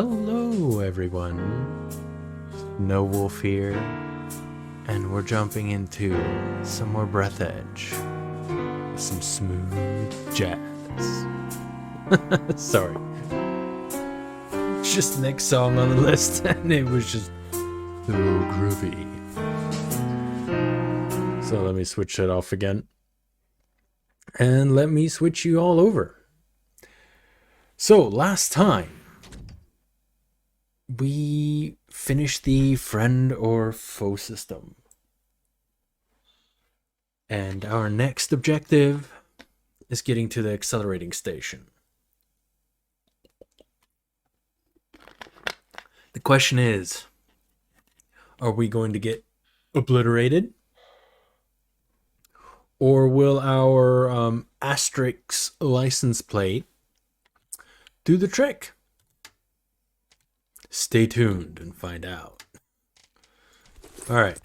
Hello everyone, Snowwolf here, and we're jumping into some more Breathedge, some smooth jazz. Sorry, just the next song on the list, and it was just so groovy. So let me switch it off again, and let me switch you all over. So last time, we finished the friend or foe system. And our next objective is getting to the accelerating station. The question is, are we going to get obliterated? Or will our asterisk license plate do the trick? Stay tuned and find out. Alright.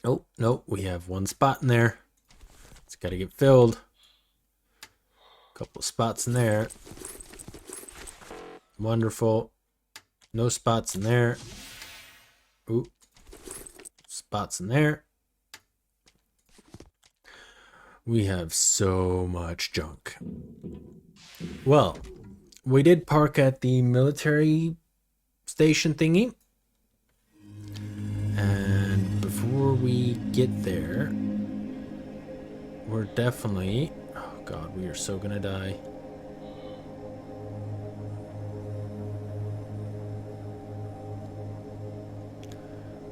Oh, no, we have one spot in there. It's got to get filled. A couple of spots in there. Wonderful. No spots in there. Ooh. Spots in there. We have so much junk. Well, we did park at the military station thingy. And before we get there, we're definitely... Oh god, we are so gonna die.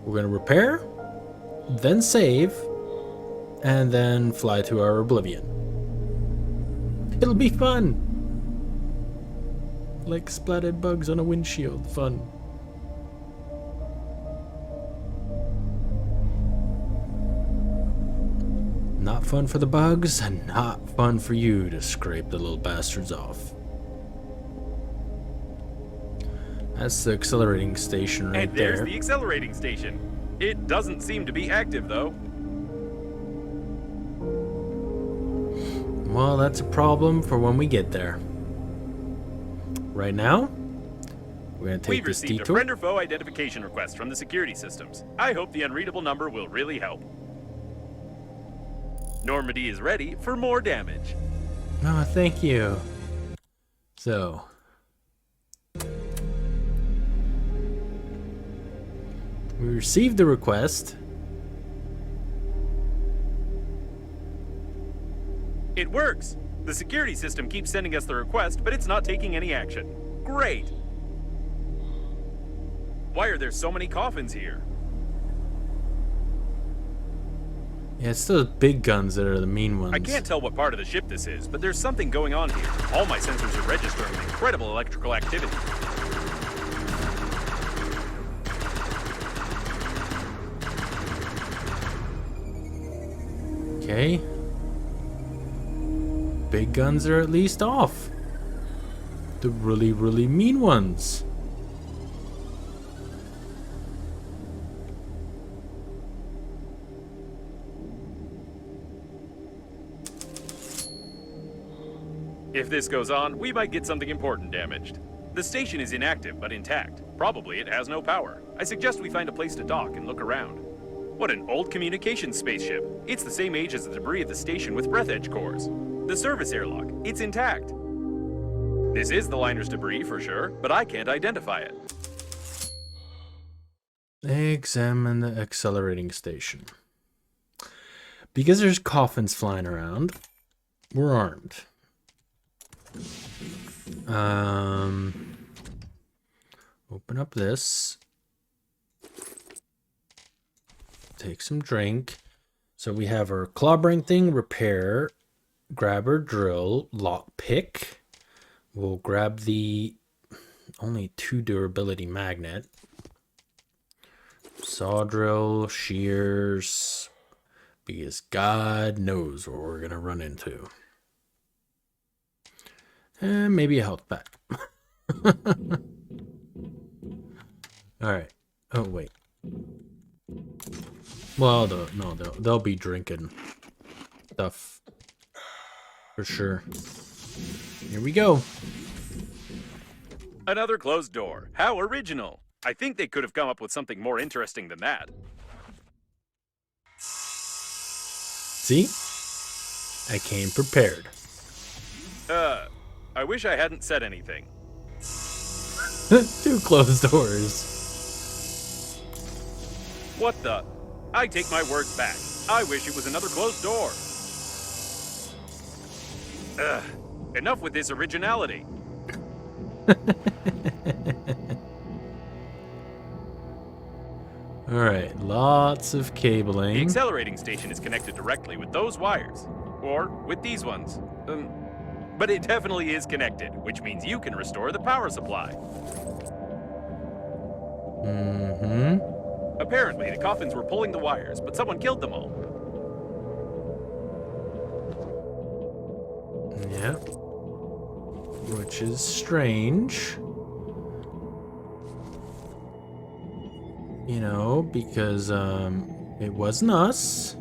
We're gonna repair, then save, and then fly to our oblivion. It'll be fun! Like splattered bugs on a windshield. Fun. Not fun for the bugs, and not fun for you to scrape the little bastards off. That's the accelerating station right there. And there's the accelerating station. It doesn't seem to be active, though. Well, that's a problem for when we get there. Right now, we're going to take this detour. We've received a friend or foe identification request from the security systems. I hope the unreadable number will really help. Normandy is ready for more damage. Oh, thank you. So, we received the request. It works! The security system keeps sending us the request, but it's not taking any action. Great! Why are there so many coffins here? Yeah, it's those big guns that are the mean ones. I can't tell what part of the ship this is, but there's something going on here. All my sensors are registering incredible electrical activity. Okay. Big guns are at least off. The really, really mean ones. If this goes on, we might get something important damaged. The station is inactive but intact. Probably it has no power. I suggest we find a place to dock and look around. What an old communications spaceship. It's the same age as the debris of the station with Breathedge cores. The service airlock, it's intact. This is the liner's debris for sure, but I can't identify it. Examine the accelerating station. Because there's coffins flying around, we're armed. Open up this. Take some drink. So we have our clobbering thing, repair, grabber, drill, lockpick. We'll grab the only 2 durability magnet. Saw drill, shears, because God knows what we're gonna run into. And maybe a health pack. Alright. Oh, wait. Well, no, they'll be drinking stuff for sure. Here we go. Another closed door. How original. I think they could have come up with something more interesting than that. See? I came prepared. I wish I hadn't said anything. 2 closed doors. What the? I take my words back. I wish it was another closed door. Enough with this originality. Alright, lots of cabling. The accelerating station is connected directly with those wires. Or with these ones. But it definitely is connected, which means you can restore the power supply. Mm-hmm. Apparently, the coffins were pulling the wires, but someone killed them all. Yep. Which is strange. You know, because it wasn't us.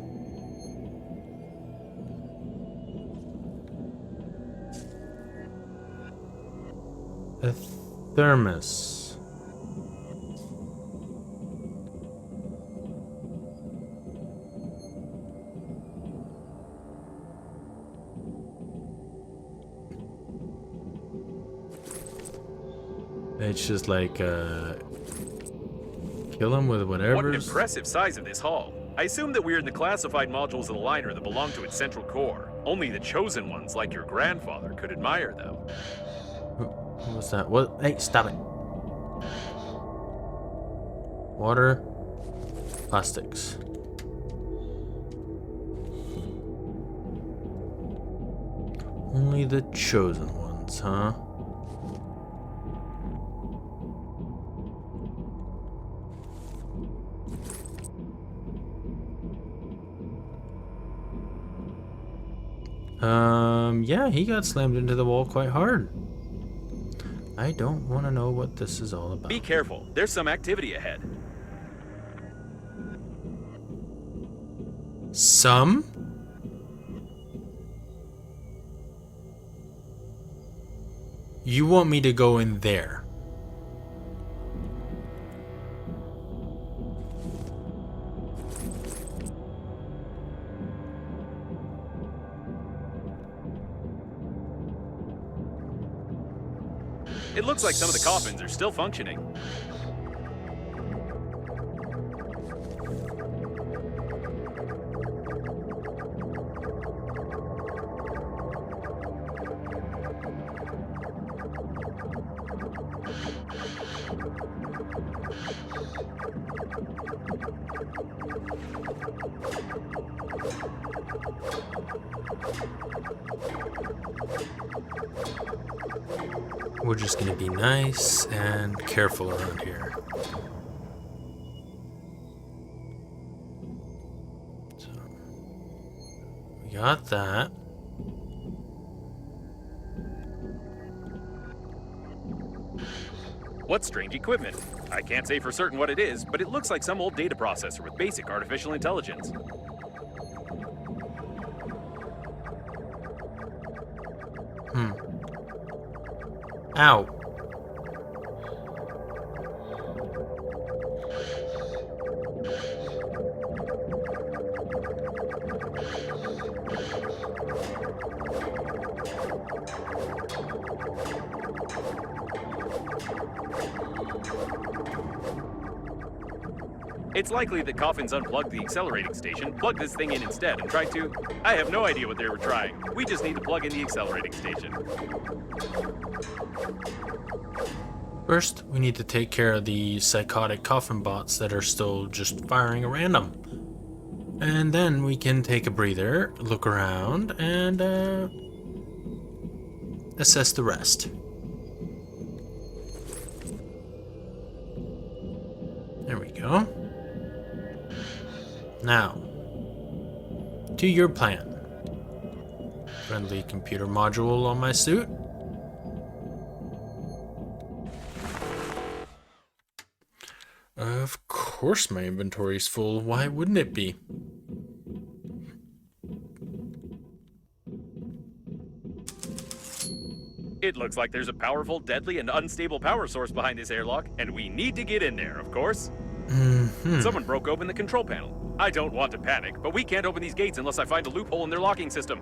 A thermos. It's just like kill him with whatever. What an impressive size of this hall. I assume that we're in the classified modules of the liner that belong to its central core. Only the chosen ones, like your grandfather, could admire them. What was that? What? Hey, stop it. Water. Plastics. Only the chosen ones, huh? Yeah, he got slammed into the wall quite hard. I don't want to know what this is all about. Be careful. There's some activity ahead. Some? You want me to go in there? It looks like some of the coffins are still functioning. We're just gonna be nice and careful around here. So, we got that. What strange equipment? I can't say for certain what it is, but it looks like some old data processor with basic artificial intelligence. Ow. It's likely that coffins unplugged the accelerating station, plugged this thing in instead, and tried to... I have no idea what they were trying. We just need to plug in the accelerating station. First, we need to take care of the psychotic coffin bots that are still just firing at random. And then we can take a breather, look around, and assess the rest. There we go. Now, to your plan. Friendly computer module on my suit. Of course my inventory's full. Why wouldn't it be? It looks like there's a powerful, deadly, and unstable power source behind this airlock, and we need to get in there, of course. Someone broke open the control panel. I don't want to panic, but we can't open these gates unless I find a loophole in their locking system.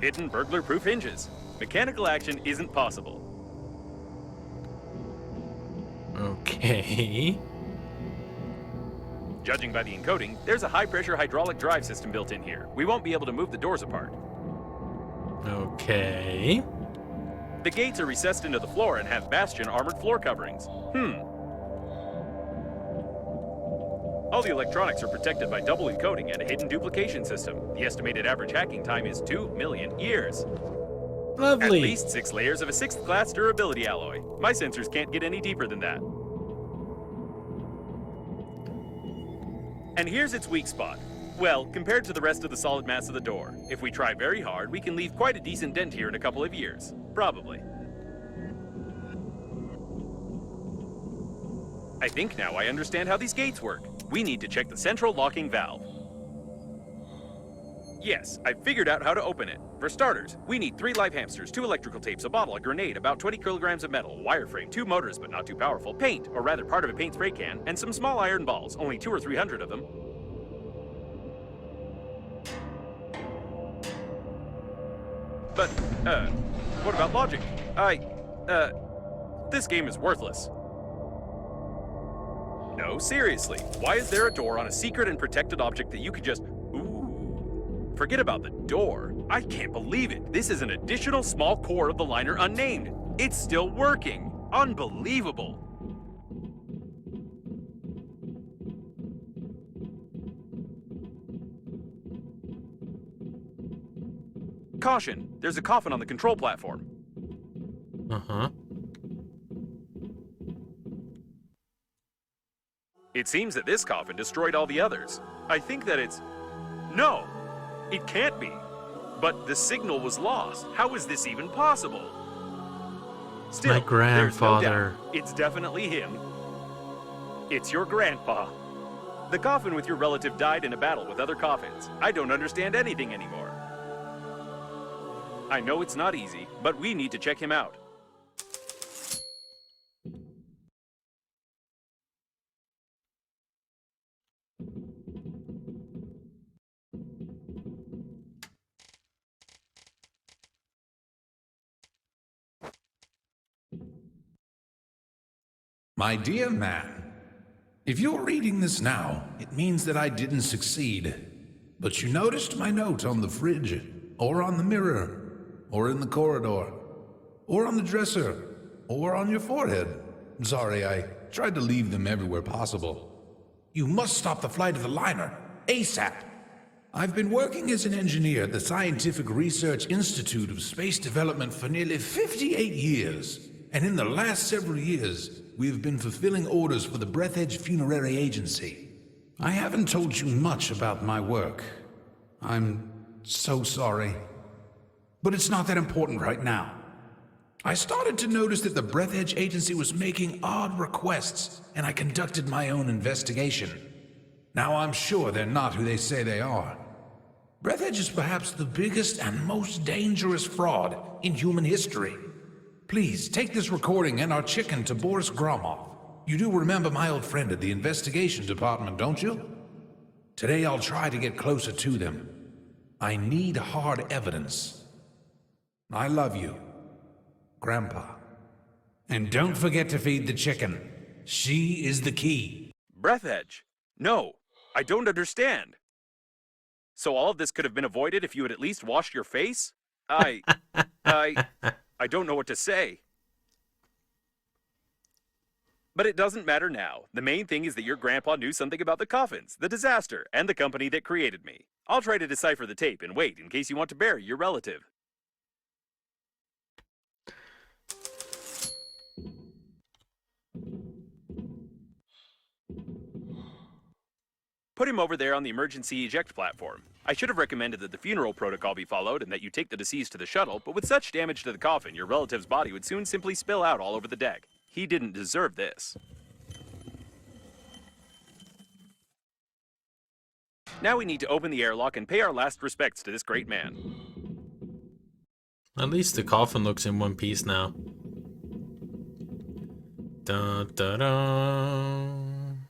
Hidden burglar-proof hinges. Mechanical action isn't possible. Okay. Judging by the encoding, there's a high-pressure hydraulic drive system built in here. We won't be able to move the doors apart. Okay. The gates are recessed into the floor and have bastion armored floor coverings. All the electronics are protected by double encoding and a hidden duplication system. The estimated average hacking time is 2 million years. Lovely. At least 6 layers of a 6th class durability alloy. My sensors can't get any deeper than that. And here's its weak spot. Well, compared to the rest of the solid mass of the door, if we try very hard, we can leave quite a decent dent here in a couple of years. Probably. I think now I understand how these gates work. We need to check the central locking valve. Yes, I figured out how to open it. For starters, we need 3 live hamsters, 2 electrical tapes, a bottle, a grenade, about 20 kilograms of metal, a wireframe, 2 motors but not too powerful, paint, or rather part of a paint spray can, and some small iron balls, only 200 or 300 of them. But, what about logic? This game is worthless. No, seriously, why is there a door on a secret and protected object that you could just... Ooh. Forget about the door. I can't believe it. This is an additional small core of the liner unnamed. It's still working. Unbelievable. Caution, there's a coffin on the control platform. Uh-huh. It seems that this coffin destroyed all the others. I think that it's... No! It can't be. But the signal was lost. How is this even possible? Still, My grandfather. There's no doubt. It's definitely him. It's your grandpa. The coffin with your relative died in a battle with other coffins. I don't understand anything anymore. I know it's not easy, but we need to check him out. My dear man, if you're reading this now, it means that I didn't succeed. But you noticed my note on the fridge, or on the mirror, or in the corridor, or on the dresser, or on your forehead. Sorry, I tried to leave them everywhere possible. You must stop the flight of the liner, ASAP. I've been working as an engineer at the Scientific Research Institute of Space Development for nearly 58 years. And in the last several years, we've been fulfilling orders for the Breathedge Funerary Agency. I haven't told you much about my work. I'm so sorry. But it's not that important right now. I started to notice that the Breathedge Agency was making odd requests, and I conducted my own investigation. Now I'm sure they're not who they say they are. Breathedge is perhaps the biggest and most dangerous fraud in human history. Please, take this recording and our chicken to Boris Gromov. You do remember my old friend at the investigation department, don't you? Today I'll try to get closer to them. I need hard evidence. I love you, Grandpa. And don't forget to feed the chicken. She is the key. Breathedge? No, I don't understand. So all of this could have been avoided if you had at least washed your face? I don't know what to say. But it doesn't matter now. The main thing is that your grandpa knew something about the coffins, the disaster, and the company that created me. I'll try to decipher the tape and wait in case you want to bury your relative. Put him over there on the emergency eject platform. I should have recommended that the funeral protocol be followed and that you take the deceased to the shuttle, but with such damage to the coffin, your relative's body would soon simply spill out all over the deck. He didn't deserve this. Now we need to open the airlock and pay our last respects to this great man. At least the coffin looks in one piece now. Dun, dun, dun.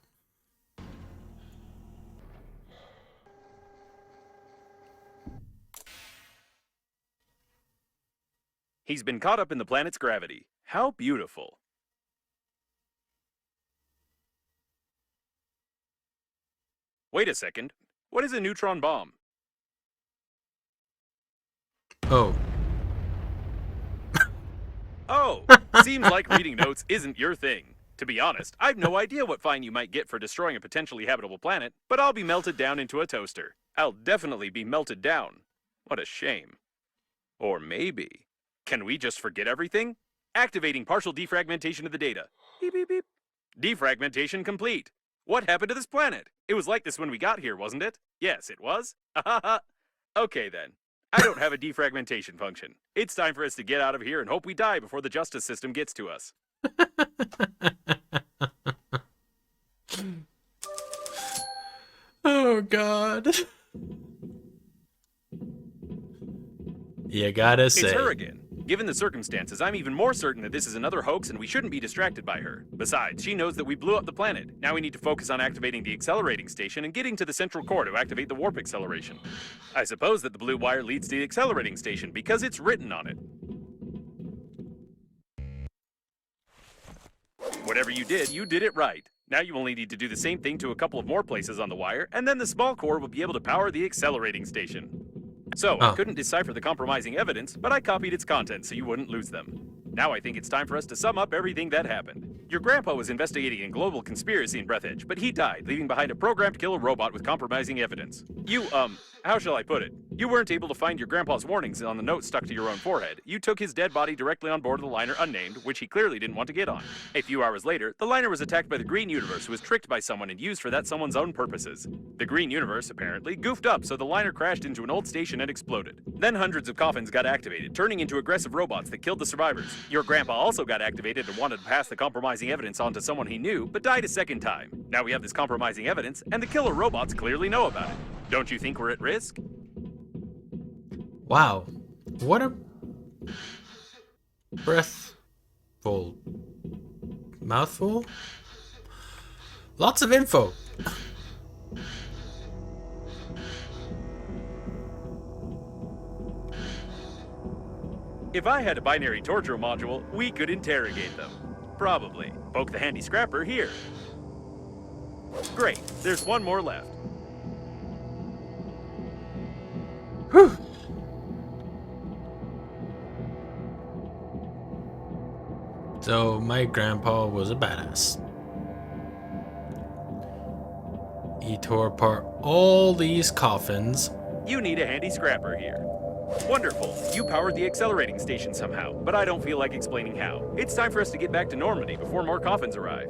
He's been caught up in the planet's gravity. How beautiful. Wait a second. What is a neutron bomb? Oh. Oh, seems like reading notes isn't your thing. To be honest, I've no idea what fine you might get for destroying a potentially habitable planet, but I'll be melted down into a toaster. I'll definitely be melted down. What a shame. Or maybe. Can we just forget everything? Activating partial defragmentation of the data. Beep, beep, beep. Defragmentation complete. What happened to this planet? It was like this when we got here, wasn't it? Yes, it was. Okay then. I don't have a defragmentation function. It's time for us to get out of here and hope we die before the justice system gets to us. Oh, God. You gotta say. It's her again. Given the circumstances, I'm even more certain that this is another hoax and we shouldn't be distracted by her. Besides, she knows that we blew up the planet. Now we need to focus on activating the accelerating station and getting to the central core to activate the warp acceleration. I suppose that the blue wire leads to the accelerating station because it's written on it. Whatever you did it right. Now you only need to do the same thing to a couple of more places on the wire, and then the small core will be able to power the accelerating station. So, I couldn't decipher the compromising evidence, but I copied its contents so you wouldn't lose them. Now I think it's time for us to sum up everything that happened. Your grandpa was investigating a global conspiracy in Breathedge, but he died, leaving behind a programmed killer robot with compromising evidence. You, how shall I put it? You weren't able to find your grandpa's warnings on the note stuck to your own forehead. You took his dead body directly on board of the liner unnamed, which he clearly didn't want to get on. A few hours later, the liner was attacked by the Green Universe, who was tricked by someone and used for that someone's own purposes. The Green Universe, apparently, goofed up, so the liner crashed into an old station and exploded. Then hundreds of coffins got activated, turning into aggressive robots that killed the survivors. Your grandpa also got activated and wanted to pass the compromising evidence on to someone he knew, but died a second time. Now we have this compromising evidence, and the killer robots clearly know about it. Don't you think we're at risk? Wow. What a breathful mouthful. Lots of info. If I had a binary torture module, we could interrogate them. Probably. Poke the handy scrapper here. Great. There's one more left. Whew. So my grandpa was a badass. He tore apart all these coffins. You need a handy scrapper here. Wonderful. You powered the accelerating station somehow, but I don't feel like explaining how. It's time for us to get back to Normandy before more coffins arrive.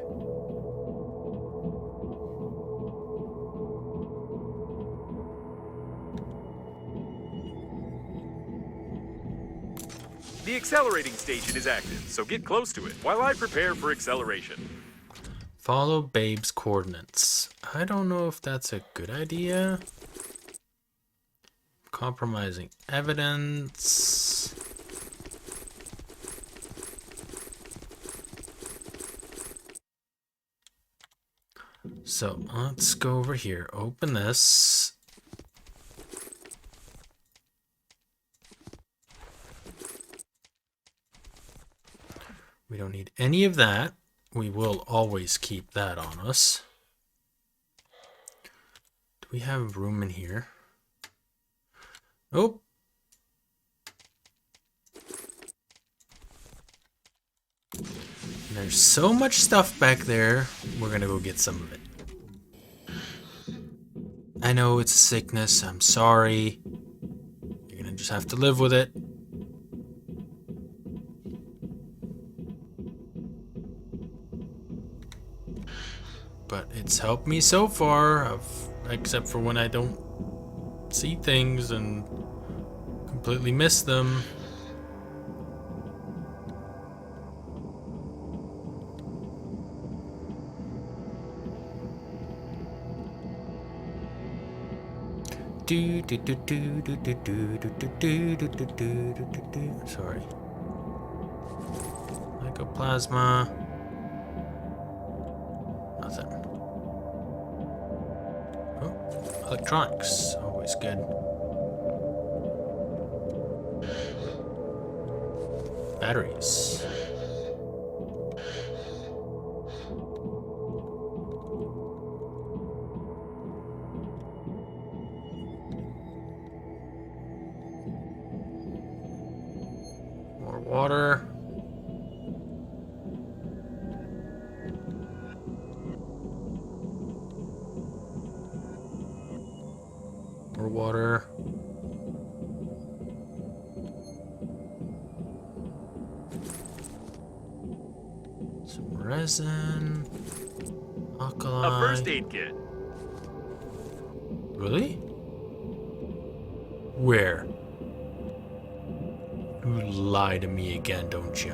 The accelerating station is active, so get close to it while I prepare for acceleration. Follow Babe's coordinates. I don't know if that's a good idea. Compromising evidence. So let's go over here. Open this. We don't need any of that. We will always keep that on us. Do we have room in here? Nope. There's so much stuff back there. We're gonna go get some of it. I know it's a sickness. I'm sorry. You're gonna just have to live with it. But it's helped me so far, except for when I don't see things and completely miss them. Sorry. Mycoplasma. Nothing. Oh, electronics. Always good. Batteries. More water. More water. Some resin. A Alkali. first aid kit. Really? Where? You lie to me again, don't you?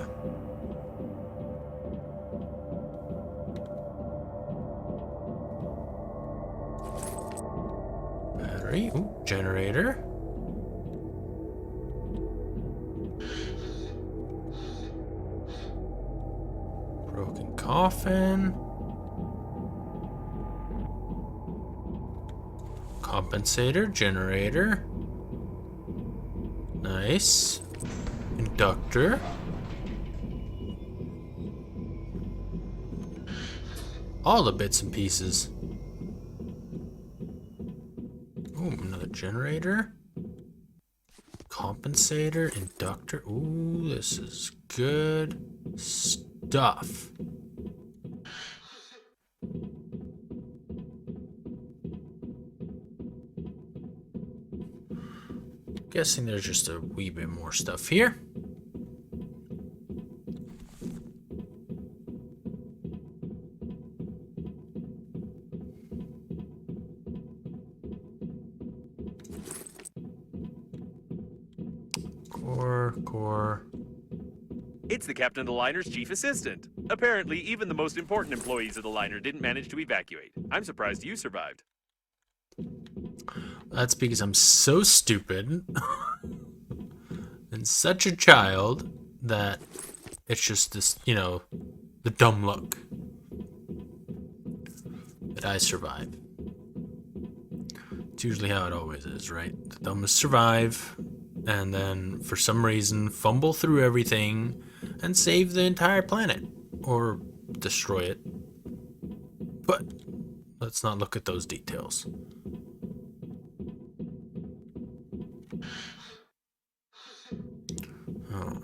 Battery. Ooh, generator. Broken coffin. Compensator, generator. Nice. Inductor. All the bits and pieces. Ooh, another generator. Compensator, inductor. Ooh, this is good stuff. Guessing there's just a wee bit more stuff here. Core. It's the captain of the liner's chief assistant. Apparently, even the most important employees of the liner didn't manage to evacuate. I'm surprised you survived. That's because I'm so stupid and such a child that it's just this, the dumb luck that I survive. It's usually how it always is, right? The dumbest survive, and then for some reason fumble through everything and save the entire planet or destroy it. But let's not look at those details. Oh.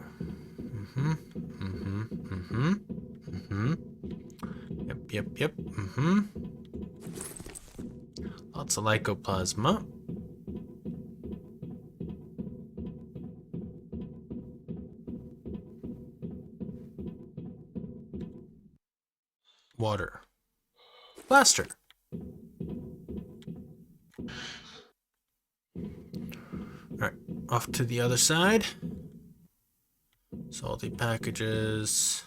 Yep. Lots of lycoplasma. Water. Blaster. Alright, off to the other side. Salty packages.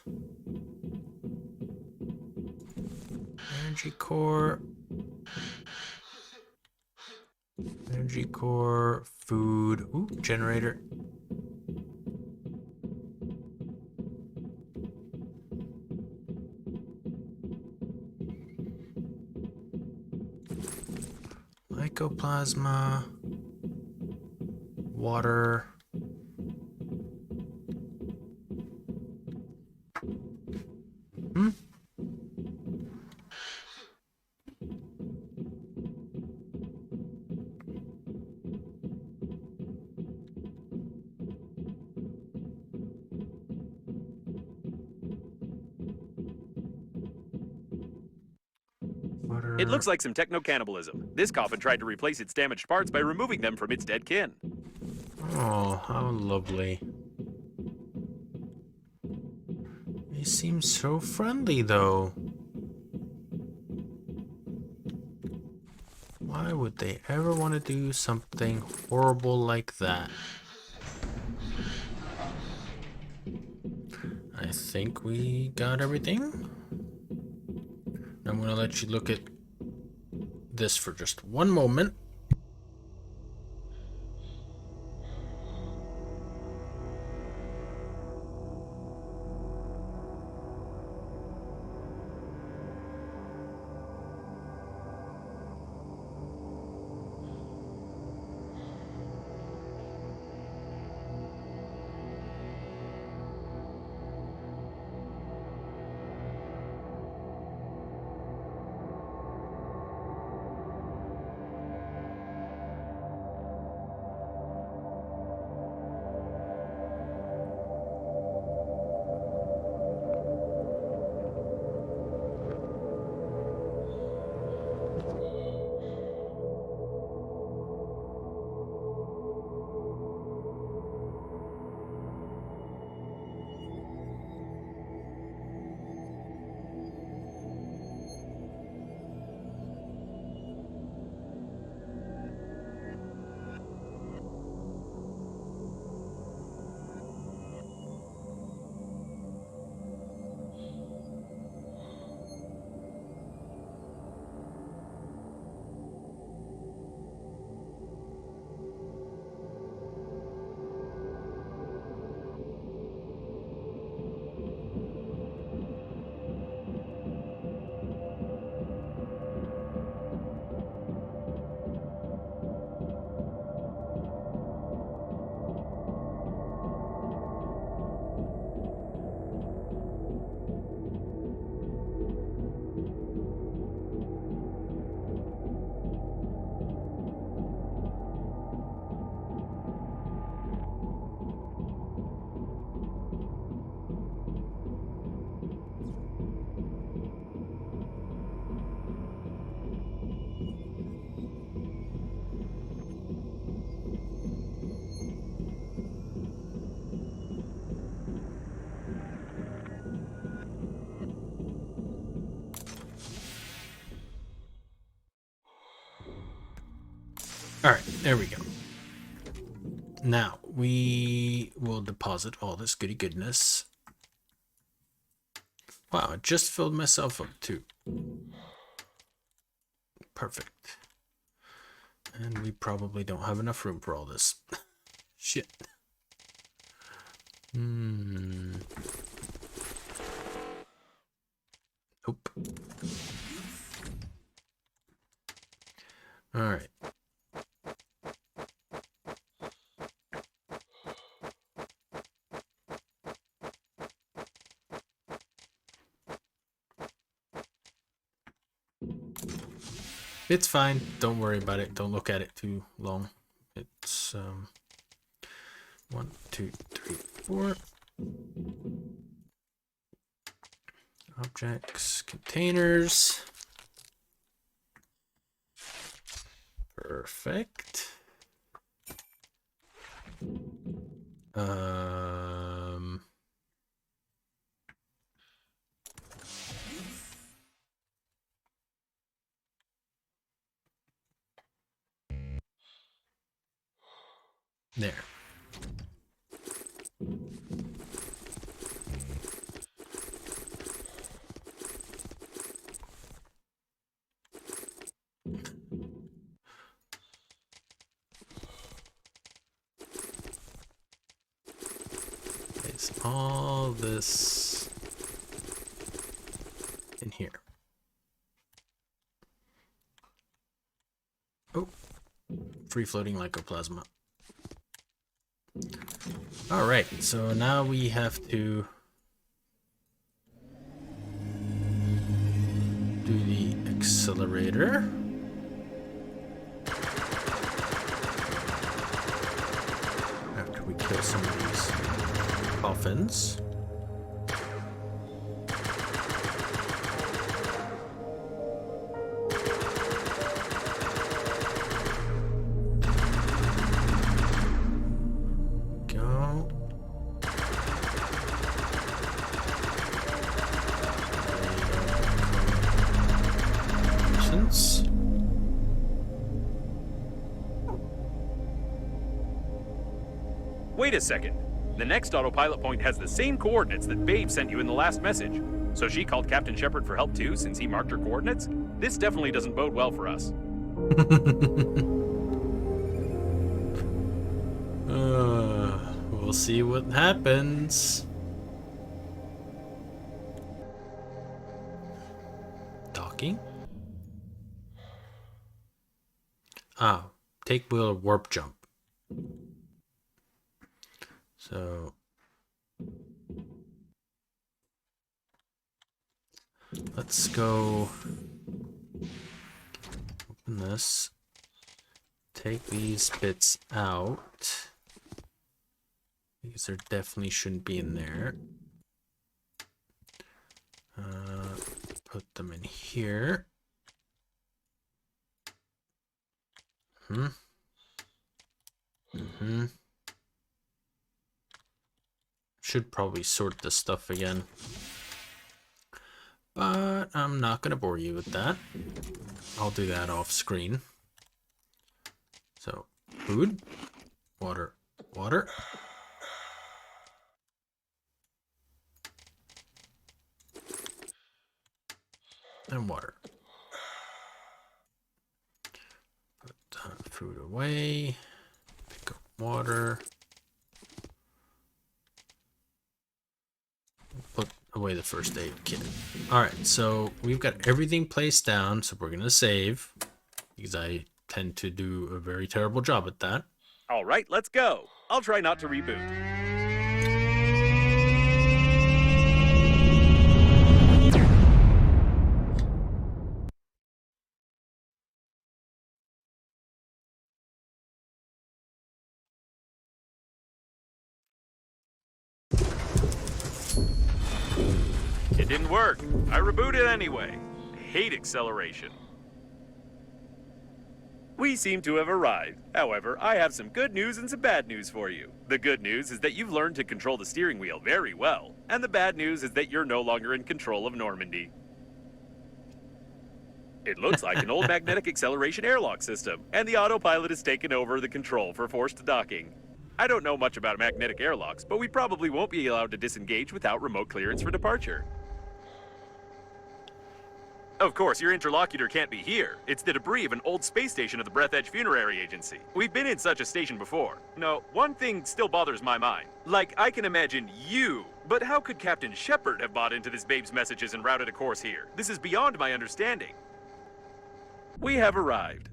Energy core. Energy core. Food. Ooh, generator. Mycoplasma. Water. Water. It looks like some techno-cannibalism. This coffin tried to replace its damaged parts by removing them from its dead kin. Oh, how lovely. They seem so friendly, though. Why would they ever want to do something horrible like that? I think we got everything. I'm going to let you look at this for just one moment. There we go. Now, we will deposit all this goody goodness. Wow, I just filled myself up too. Perfect. And we probably don't have enough room for all this. Shit. Nope. All right. It's fine. Don't worry about it. Don't look at it too long. It's 1, 2, 3, 4. Objects, containers. Perfect. There. Place all this in here. Oh, free floating lycoplasma. All right, so now we have to do the accelerator. After we kill some of these coffins. Wait a second. The next autopilot point has the same coordinates that Babe sent you in the last message. So she called Captain Shepard for help too, since he marked her coordinates? This definitely doesn't bode well for us. We'll see what happens. Docking? Ah, take wheel warp jump. So let's go open this, take these bits out. These are definitely shouldn't be in there. Put them in here. Should probably sort this stuff again. But I'm not going to bore you with that. I'll do that off screen. So, food, water, water. And water. Put food away. Pick up water. Put away the first aid kit. Alright, so we've got everything placed down, so we're going to save. Because I tend to do a very terrible job at that. Alright, let's go. I'll try not to reboot. It didn't work. I rebooted anyway. I hate acceleration. We seem to have arrived. However, I have some good news and some bad news for you. The good news is that you've learned to control the steering wheel very well. And the bad news is that you're no longer in control of Normandy. It looks like an old magnetic acceleration airlock system, and the autopilot has taken over the control for forced docking. I don't know much about magnetic airlocks, but we probably won't be allowed to disengage without remote clearance for departure. Of course, your interlocutor can't be here. It's the debris of an old space station of the Breathedge Funerary Agency. We've been in such a station before. No, one thing still bothers my mind. Like, I can imagine you, but how could Captain Shepard have bought into this babe's messages and routed a course here? This is beyond my understanding. We have arrived.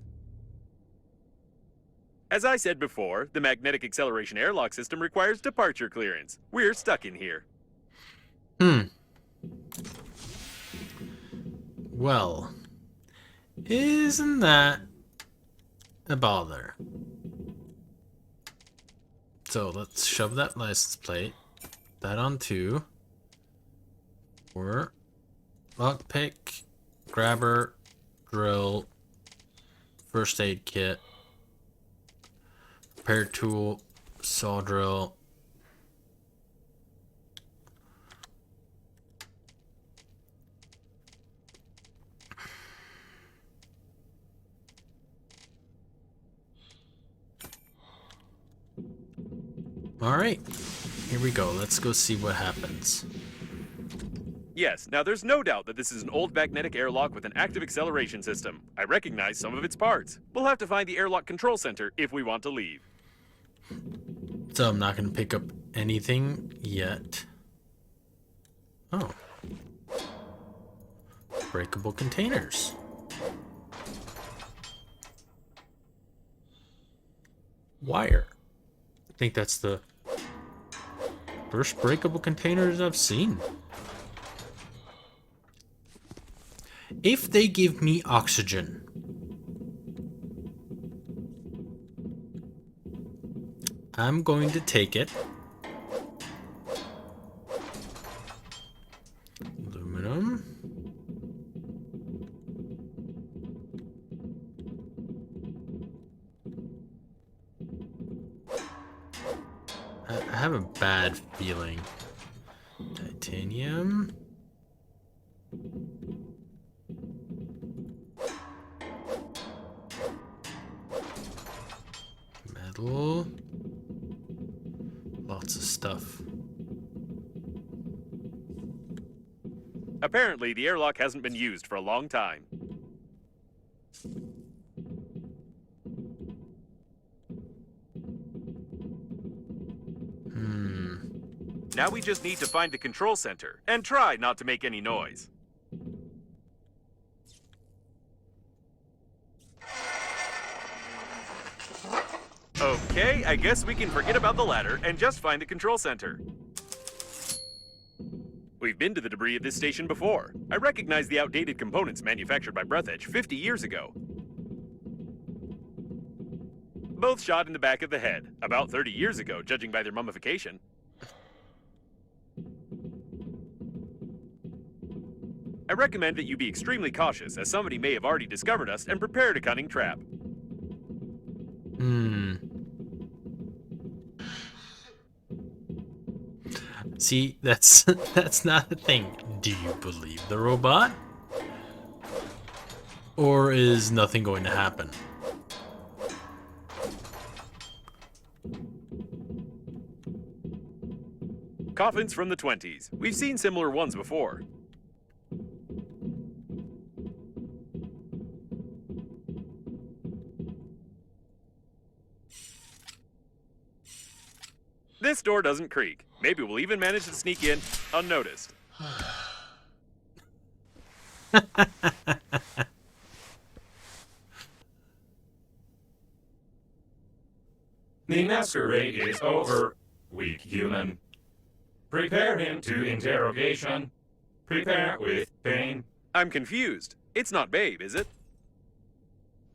As I said before, the magnetic acceleration airlock system requires departure clearance. We're stuck in here. Well, isn't that a bother? So let's shove that license plate, that onto, or lockpick, grabber, drill, first aid kit, repair tool, saw drill. Alright, here we go. Let's go see what happens. Yes, now there's no doubt that this is an old magnetic airlock with an active acceleration system. I recognize some of its parts. We'll have to find the airlock control center if we want to leave. So I'm not going to pick up anything yet. Oh. Breakable containers. Wire. I think that's the first breakable containers I've seen. If they give me oxygen, I'm going to take it. Aluminum. I have a bad feeling. Titanium. Metal. Lots of stuff. Apparently, the airlock hasn't been used for a long time. Now we just need to find the control center, and try not to make any noise. Okay, I guess we can forget about the ladder and just find the control center. We've been to the debris at this station before. I recognize the outdated components manufactured by Breathedge 50 years ago. Both shot in the back of the head, about 30 years ago, judging by their mummification. I recommend that you be extremely cautious, as somebody may have already discovered us and prepared a cunning trap. See, that's not a thing. Do you believe the robot? Or is nothing going to happen? Coffins from the 20s. We've seen similar ones before. This door doesn't creak. Maybe we'll even manage to sneak in unnoticed. The masquerade is over, weak human. Prepare him to interrogation. Prepare with pain. I'm confused. It's not Babe, is it?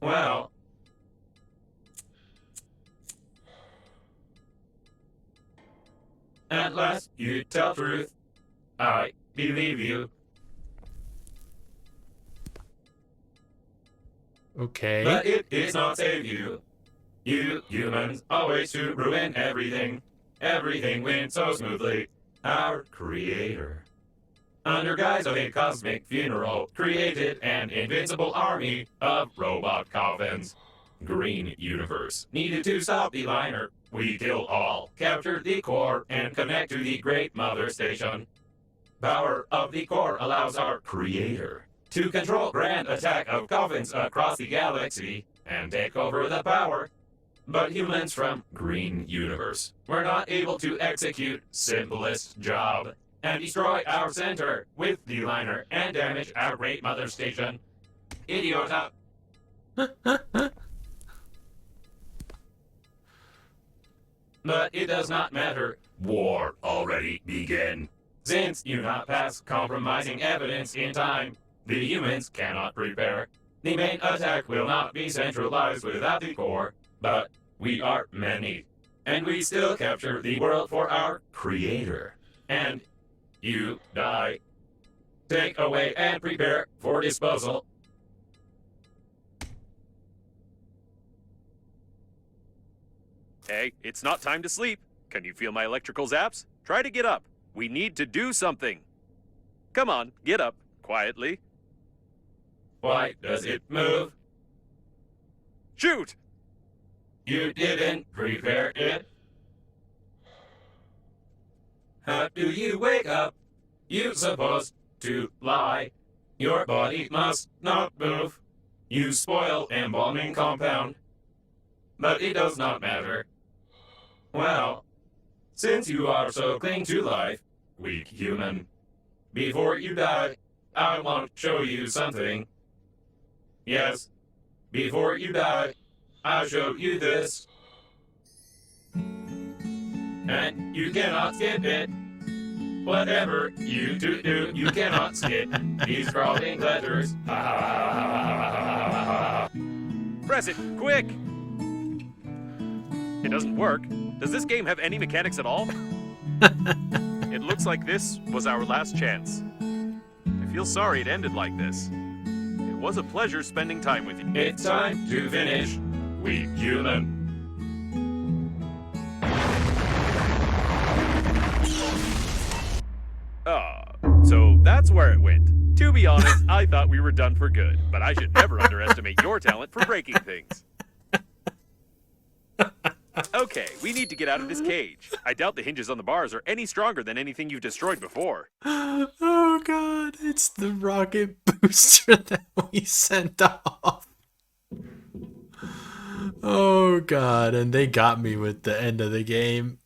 Well, at last you tell truth. I believe you. Okay. But it is not save you. You humans always to ruin everything. Everything went so smoothly. Our creator. under guise of a cosmic funeral, created an invincible army of robot coffins. Green Universe needed to stop the liner. We kill all, capture the core, and connect to the Great Mother Station. Power of the core allows our creator to control grand attack of coffins across the galaxy and take over the power. But humans from Green Universe were not able to execute simplest job and destroy our center with the liner and damage our Great Mother Station. Idiota. But it does not matter. War already began. Since you not pass compromising evidence in time, the humans cannot prepare. The main attack will not be centralized without the core, but we are many. And we still capture the world for our creator. And you die. Take away and prepare for disposal. Hey, it's not time to sleep. Can you feel my electrical zaps? Try to get up. We need to do something. Come on, get up, quietly. Why does it move? Shoot! You didn't prepare it. How do you wake up? You're supposed to lie. Your body must not move. You spoil embalming compound. But it does not matter. Well, since you are so cling to life, weak human, before you die, I want to show you something. Yes, before you die, I'll show you this. And you cannot skip it. Whatever you do, you cannot skip these crawling letters. Press it, quick! It doesn't work. Does this game have any mechanics at all? It looks like this was our last chance. I feel sorry it ended like this. It was a pleasure spending time with you. It's time to finish, weak human. So that's where it went. To be honest, I thought we were done for good, but I should never underestimate your talent for breaking things. Okay, we need to get out of this cage. I doubt the hinges on the bars are any stronger than anything you've destroyed before. Oh god, it's the rocket booster that we sent off. Oh god, and they got me with the end of the game.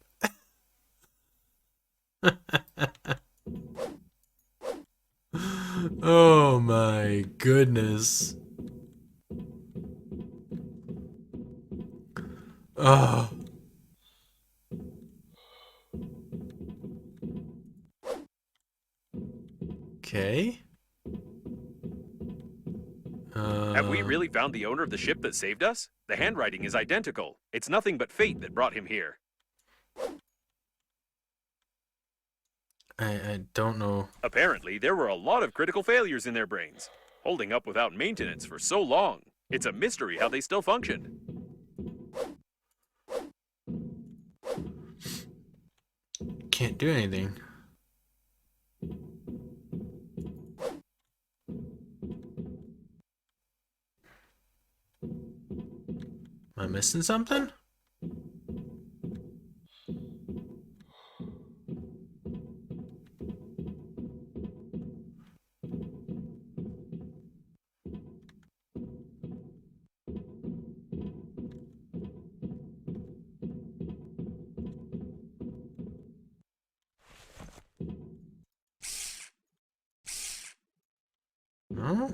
Oh my goodness. Oh. Okay. Have we really found the owner of the ship that saved us? The handwriting is identical. It's nothing but fate that brought him here. I don't know. Apparently, there were a lot of critical failures in their brains, holding up without maintenance for so long. It's a mystery how they still functioned. Can't do anything. Am I missing something? No?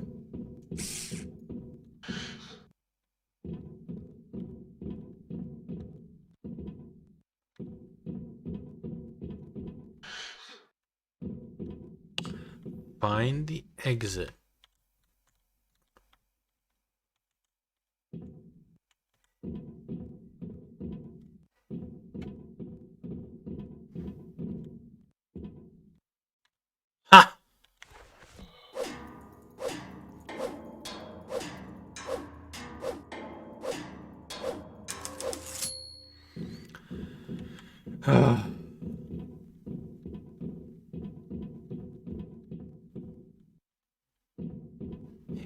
Find the exit. Ha!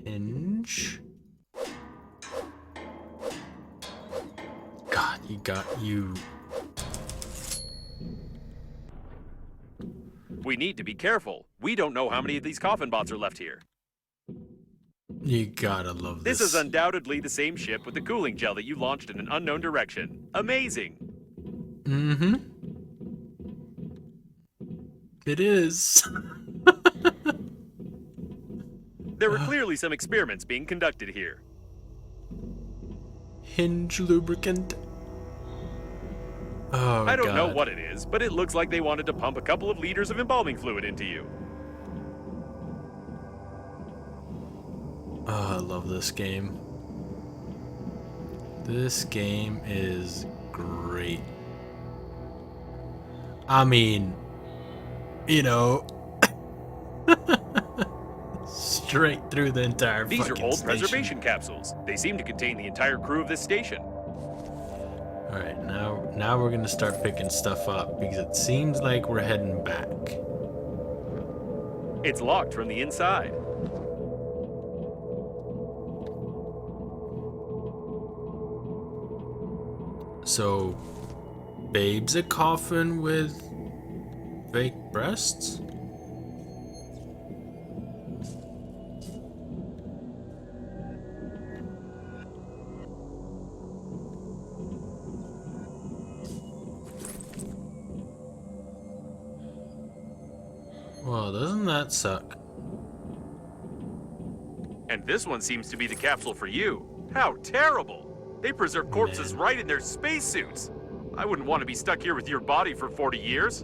hinge. God, you got you. We need to be careful. We don't know how many of these coffin bots are left here. You gotta love this. This is undoubtedly the same ship with the cooling gel that you launched in an unknown direction. Amazing. Mm-hmm. It is. There were clearly some experiments being conducted here. Hinge lubricant. Oh, I don't know God. what it is, but it looks like they wanted to pump a couple of liters of embalming fluid into you. Oh, I love this game. This game is great. I mean, you know, straight through the entire These are fucking old station. preservation capsules. They seem to contain the entire crew of this station. All right, now we're gonna start picking stuff up because it seems like we're heading back. It's locked from the inside. So, Babe's a coffin with fake breasts? Well, doesn't that suck? And this one seems to be the capsule for you. How terrible! They preserve corpses Man. right in their spacesuits. I wouldn't want to be stuck here with your body for 40 years.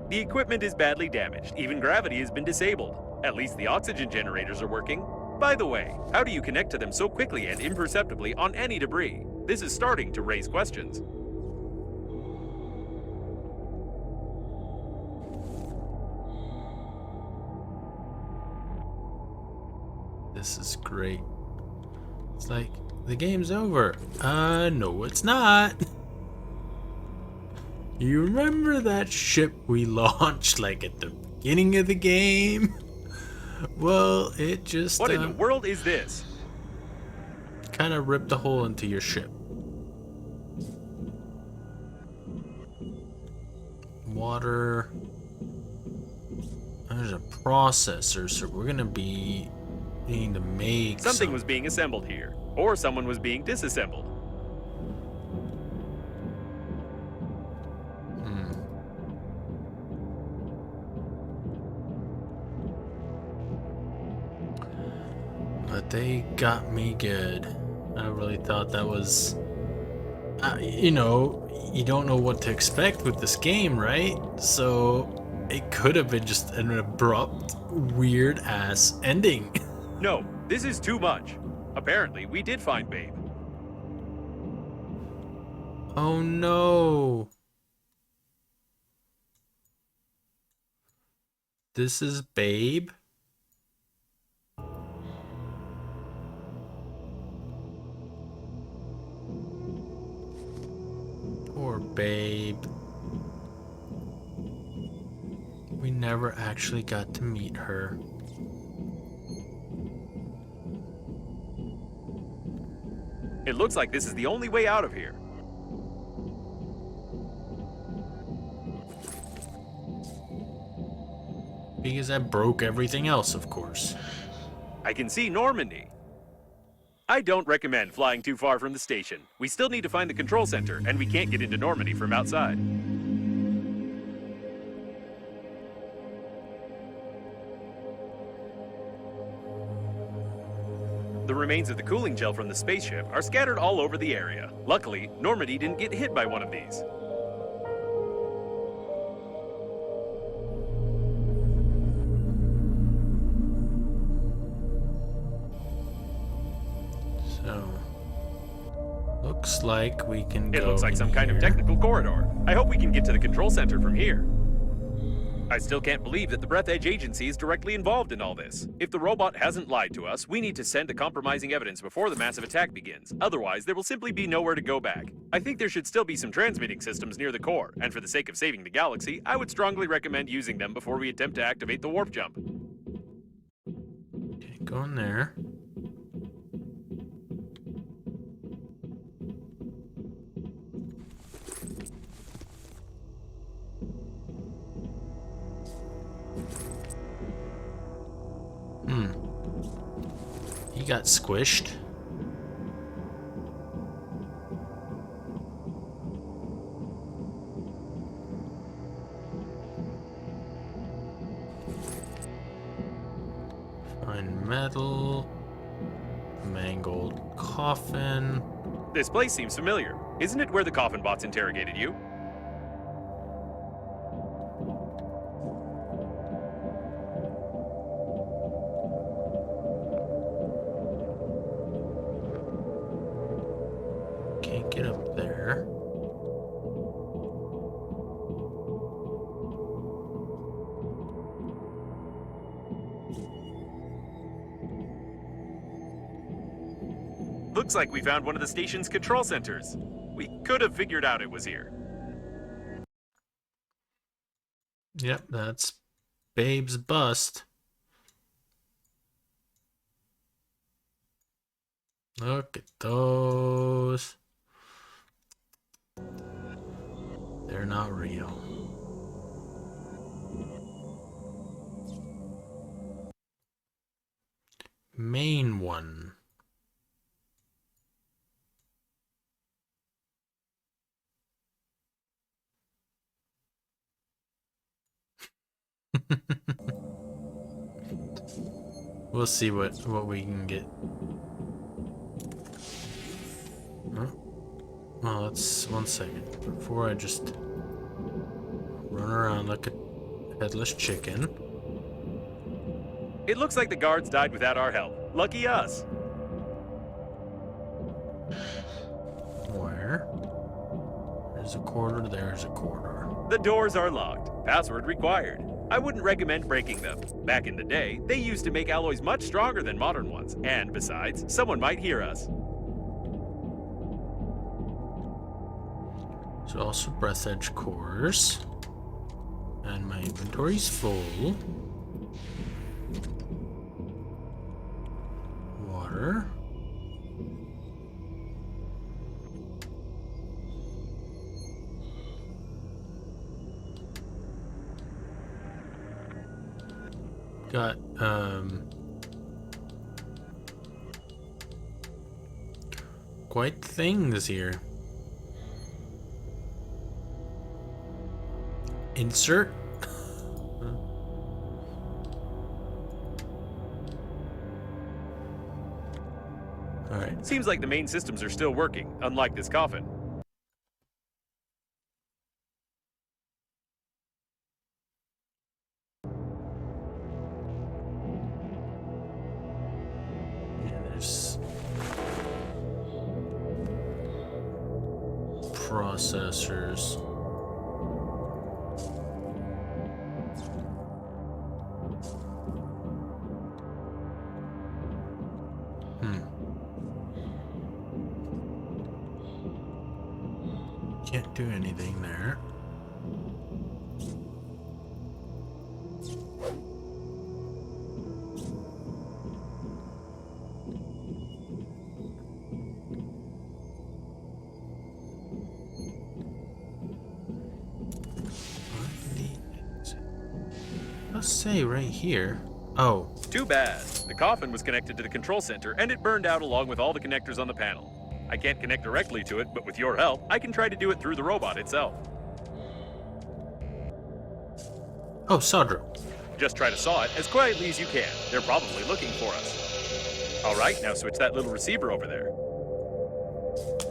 The equipment is badly damaged. Even gravity has been disabled. At least the oxygen generators are working. By the way, how do you connect to them so quickly and imperceptibly on any debris? This is starting to raise questions. This is great. It's like, the game's over. No, it's not. You remember that ship we launched, like, at the beginning of the game? Well, it just, What in the world is this? kind of ripped a hole into your ship. Water. There's a processor, so we're gonna be needing to make Something was being assembled here, or someone was being disassembled. But they got me good. I really thought that was, you know, you don't know what to expect with this game, right? So it could have been just an abrupt, weird ass ending. No, this is too much. Apparently, we did find Babe. Oh no. This is Babe? Poor Babe. We never actually got to meet her. It looks like this is the only way out of here. Because I broke everything else, of course. I can see Normandy. I don't recommend flying too far from the station. We still need to find the control center, and we can't get into Normandy from outside. The remains of the cooling gel from the spaceship are scattered all over the area. Luckily, Normandy didn't get hit by one of these. So, looks like we can go It looks like in some kind of here. technical corridor. I hope we can get to the control center from here. I still can't believe that the Breathedge agency is directly involved in all this. If the robot hasn't lied to us, we need to send the compromising evidence before the massive attack begins. Otherwise, there will simply be nowhere to go back. I think there should still be some transmitting systems near the core, and for the sake of saving the galaxy, I would strongly recommend using them before we attempt to activate the warp jump. Okay, go in there. He got squished. Find metal. Mangled coffin. This place seems familiar. Isn't it where the coffin bots interrogated you? Can't get up there. Looks like we found one of the station's control centers. We could have figured out it was here. Yep, that's Babe's bust. Look at those. They're not real. Main one. We'll see what we can get. Huh? Well, let's 1 second before I just run around like a headless chicken. It looks like the guards died without our help. Lucky us. Where? There's a corridor, there's a corridor. The doors are locked. Password required. I wouldn't recommend breaking them. Back in the day, they used to make alloys much stronger than modern ones. And besides, someone might hear us. So also Breathedge cores. And my inventory's full. Water. Got, quite things here. Insert. Alright. Seems like the main systems are still working, unlike this coffin. There's processors. Can't do anything there. Let's say right here. Oh. Too bad. The coffin was connected to the control center, and it burned out along with all the connectors on the panel. I can't connect directly to it, but with your help, I can try to do it through the robot itself. Oh, saw drill. Just try to saw it as quietly as you can. They're probably looking for us. All right, now switch that little receiver over there.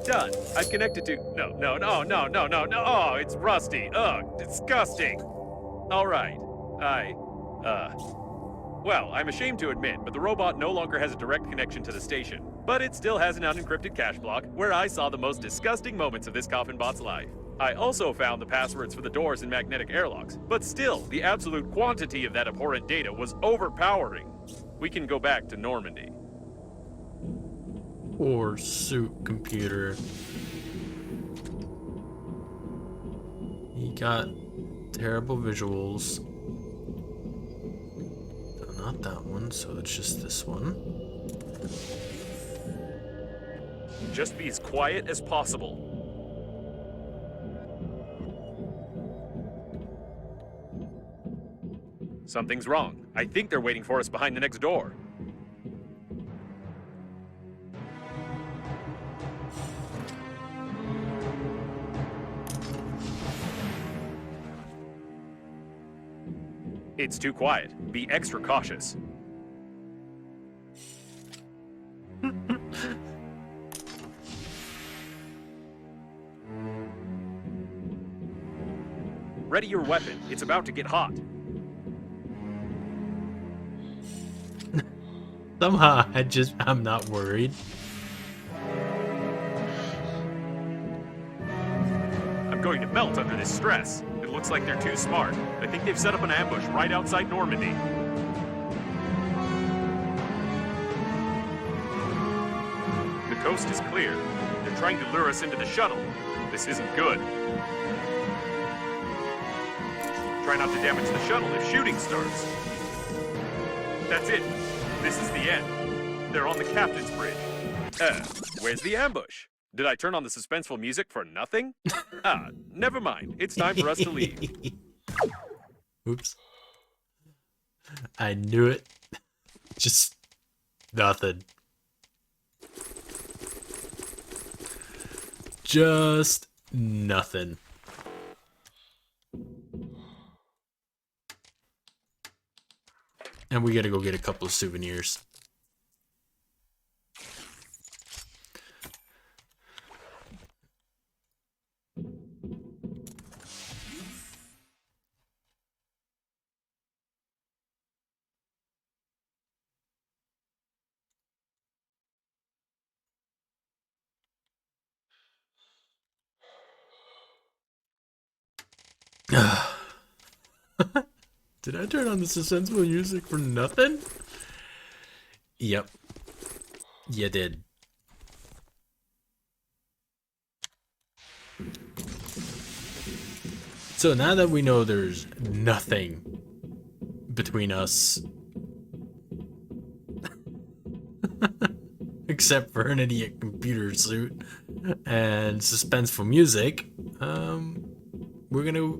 Done. I've connected to... No. Oh, it's rusty. Ugh, disgusting. All right. Well, I'm ashamed to admit, but the robot no longer has a direct connection to the station. But it still has an unencrypted cache block where I saw the most disgusting moments of this coffin bot's life. I also found the passwords for the doors and magnetic airlocks, but still, the absolute quantity of that abhorrent data was overpowering. We can go back to Normandy. Poor suit computer. He got terrible visuals. No, not that one, so it's just this one. Just be as quiet as possible. Something's wrong. I think they're waiting for us behind the next door. It's too quiet. Be extra cautious. Ready your weapon. It's about to get hot. Somehow, I'm not worried. I'm going to melt under this stress. It looks like they're too smart. I think they've set up an ambush right outside Normandy. The coast is clear. They're trying to lure us into the shuttle. This isn't good. Try not to damage the shuttle if shooting starts. That's it. This is the end. They're on the captain's bridge. Where's the ambush? Did I turn on the suspenseful music for nothing? Never mind. It's time for us to leave. Oops. I knew it. Just nothing. Just nothing. And we gotta go get a couple of souvenirs. Did I turn on the suspenseful music for nothing? Yep. You did. So now that we know there's nothing between us except for an idiot computer suit and suspenseful music, we're gonna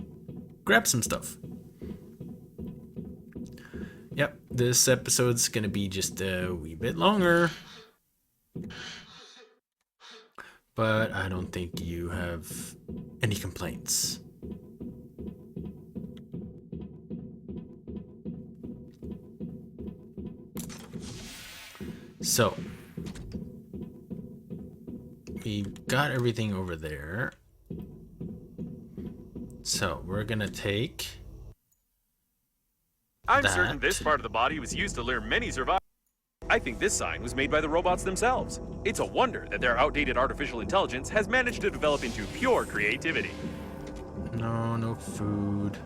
grab some stuff. Yep, this episode's gonna be just a wee bit longer. But I don't think you have any complaints. So, we've got everything over there. So, we're gonna take I'm certain this part of the body was used to lure many survivors. I think this sign was made by the robots themselves. It's a wonder that their outdated artificial intelligence has managed to develop into pure creativity. No food.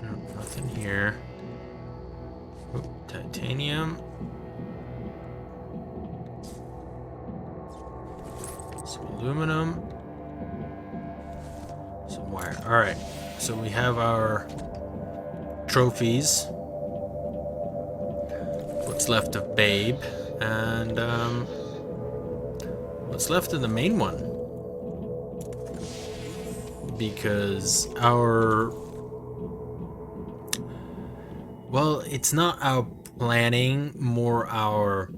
Nope, nothing here. Oh, titanium. Some aluminum. Some wire. Alright, so we have our trophies. What's left of Babe. And what's left of the main one. Because our... Well, it's not our planning, more our...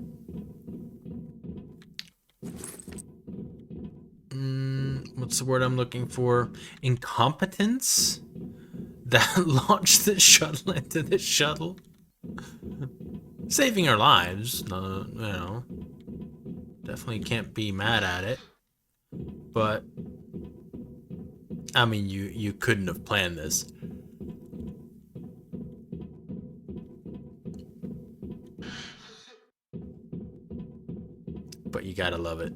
what's the word I'm looking for? Incompetence? That launched the shuttle into the shuttle. Saving our lives, you know. Definitely can't be mad at it. But I mean, you couldn't have planned this. But you gotta love it.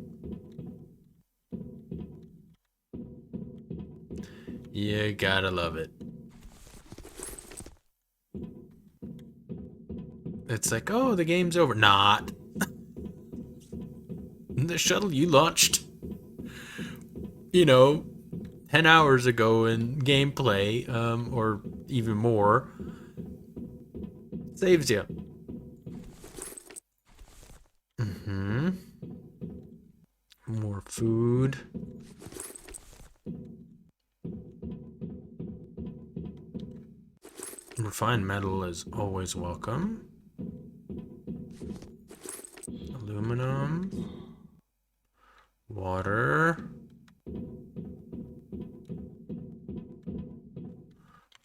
You gotta love it. It's like, oh, the game's over. Not. The shuttle you launched, 10 hours ago in gameplay, or even more, saves you. More food. Refined metal is always welcome. Aluminum. Water.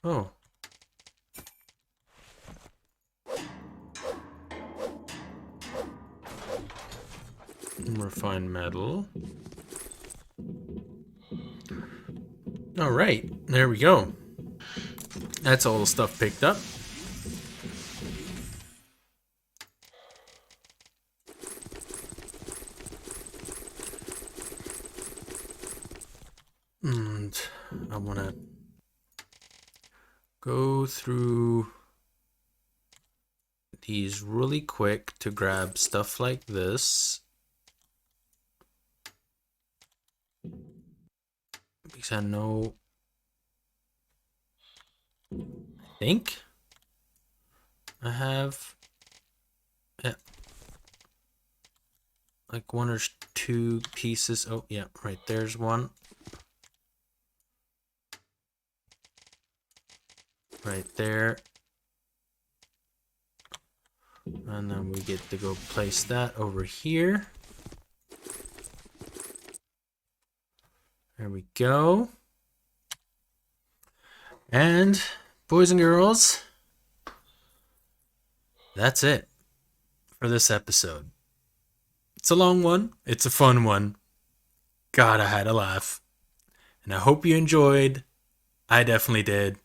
Oh. Refined metal. All right, there we go. That's all the stuff picked up. And I want to go through these really quick to grab stuff like this. Because I know, I think I have, yeah, like one or two pieces. Oh, yeah, right there's one. Right there. And then we get to go place that over here. There we go. And boys and girls, that's it for this episode. It's a long one. It's a fun one. God, I had a laugh. And I hope you enjoyed. I definitely did.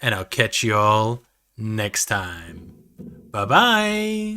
And I'll catch you all next time. Bye-bye.